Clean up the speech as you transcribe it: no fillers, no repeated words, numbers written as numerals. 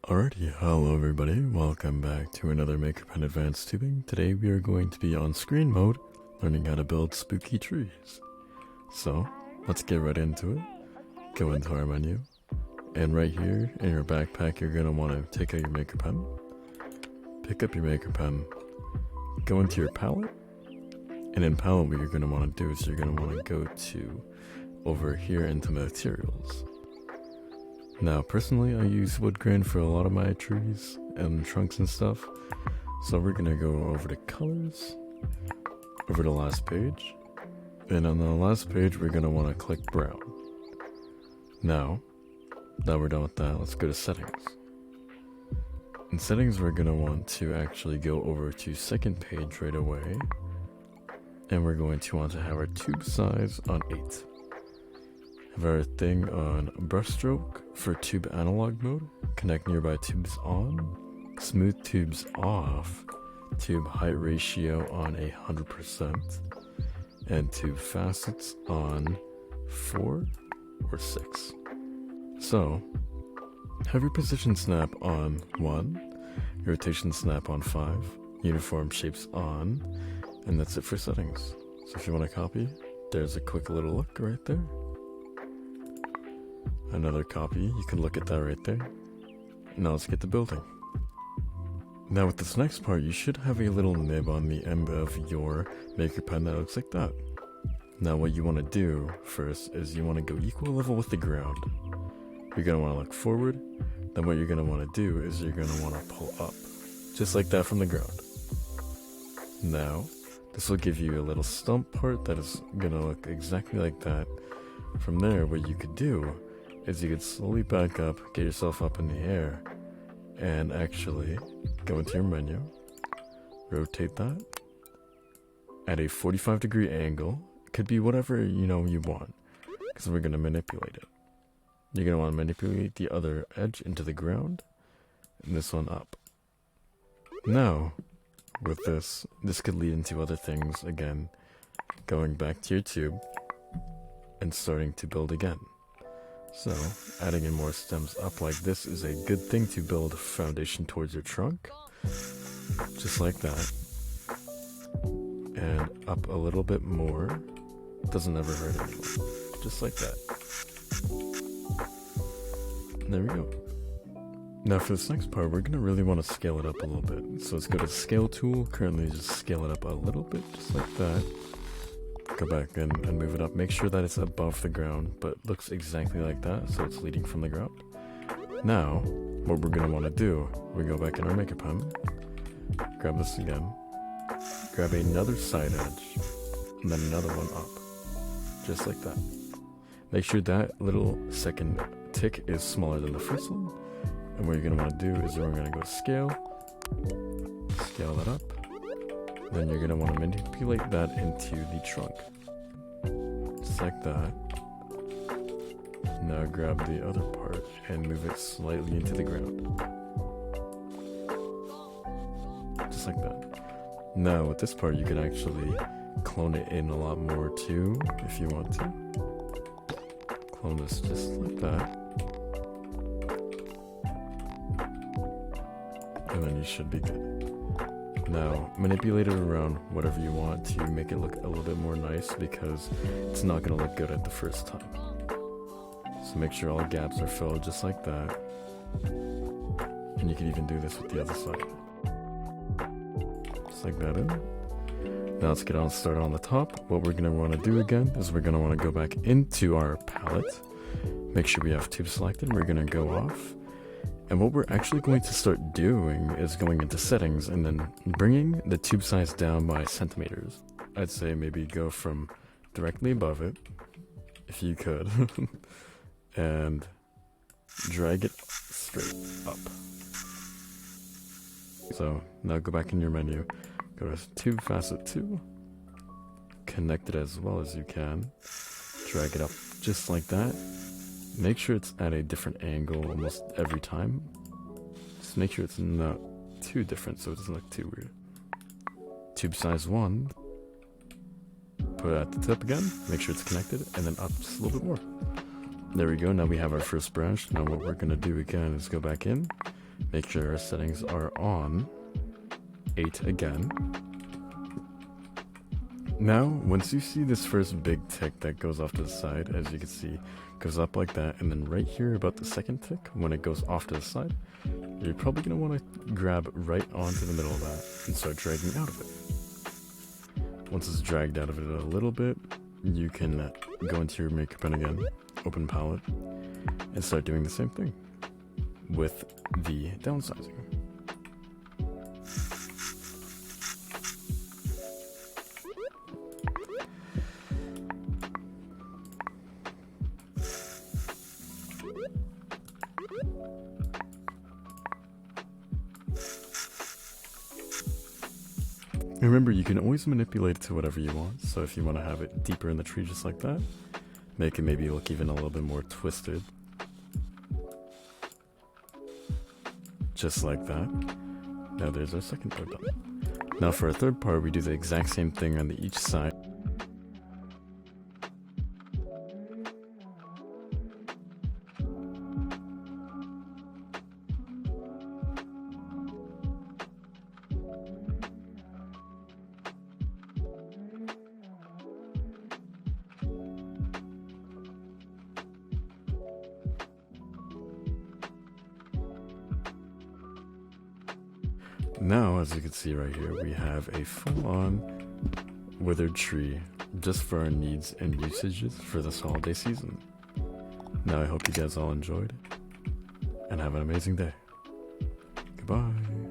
Alrighty, hello everybody, welcome back to another Maker Pen Advanced Tubing. Today we are going to be on screen mode, learning how to build spooky trees. So, let's get right into it. Go into our menu, and right here in your backpack you're going to want to take out your Maker Pen, pick up your Maker Pen, go into your palette, and in palette what you're going to want to do is you're going to want to go to over here into materials. Now, personally, I use wood grain for a lot of my trees and trunks and stuff. So we're gonna go over to colors, over to last page, and on the last page, we're gonna wanna click brown. Now that we're done with that, let's go to settings. In settings, we're gonna want to actually go over to second page right away, and we're going to want to have our tube size on 8. Have our thing on brushstroke for tube analog mode, connect nearby tubes on, smooth tubes off, tube height ratio on 100%, and tube facets on 4 or 6. So, have your position snap on 1, your rotation snap on 5, uniform shapes on, and that's it for settings. So if you want to copy, there's a quick little look right there. Another copy, you can look at that right there. Now let's get to building. Now with this next part, you should have a little nib on the end of your Maker Pen that looks like that. Now what you want to do first is you want to go equal level with the ground. You're going to want to look forward, then what you're going to want to do is you're going to want to pull up, just like that from the ground. Now, this will give you a little stump part that is going to look exactly like that. From there, what you could do is you could slowly back up, get yourself up in the air, and actually go into your menu, rotate that at a 45-degree angle. It could be whatever you want, because we're going to manipulate it. You're going to want to manipulate the other edge into the ground, and this one up. Now, with this could lead into other things again, going back to your tube, and starting to build again. So, adding in more stems up like this is a good thing to build a foundation towards your trunk. Just like that. And up a little bit more. Doesn't ever hurt anyone. Just like that. And there we go. Now for this next part, we're going to really want to scale it up a little bit. So let's go to the scale tool. Currently just scale it up a little bit, just like that. Go back and move it up. Make sure that it's above the ground, but looks exactly like that, so it's leading from the ground. Now, what we're going to want to do, we go back in our Maker Pen, grab this again, grab another side edge, and then another one up. Just like that. Make sure that little second tick is smaller than the first one. And what you're going to want to do is we're going to go to scale that up. Then you're going to want to manipulate that into the trunk. Just like that. Now grab the other part and move it slightly into the ground. Just like that. Now with this part you can actually clone it in a lot more too, if you want to. Clone this just like that. And then you should be good. Now, manipulate it around whatever you want to make it look a little bit more nice, because it's not going to look good at the first time. So make sure all gaps are filled just like that. And you can even do this with the other side. Just like that in. Now let's get started on the top. What we're going to want to do again is we're going to want to go back into our palette. Make sure we have tube selected. We're going to go off. And what we're actually going to start doing is going into settings and then bringing the tube size down by centimeters. I'd say maybe go from directly above it, if you could, and drag it straight up. So now go back in your menu, go to tube facet 2, connect it as well as you can, drag it up just like that. Make sure it's at a different angle almost every time. Just make sure it's not too different so it doesn't look too weird. Tube size 1. Put it at the tip again. Make sure it's connected. And then up just a little bit more. There we go. Now we have our first branch. Now what we're going to do again is go back in. Make sure our settings are on 8 again. Now, once you see this first big tick that goes off to the side, as you can see, goes up like that, and then right here about the second tick, when it goes off to the side, you're probably going to want to grab right onto the middle of that and start dragging out of it. Once it's dragged out of it a little bit, you can go into your maker pen again, open palette, and start doing the same thing with the downsizing. Remember, you can always manipulate it to whatever you want, so if you want to have it deeper in the tree just like that, make it maybe look even a little bit more twisted. Just like that. Now there's our second part done. Now for our third part, we do the exact same thing on each side. Now, as you can see right here, we have a full-on withered tree just for our needs and usages for this holiday season. Now I hope you guys all enjoyed and have an amazing day. Goodbye.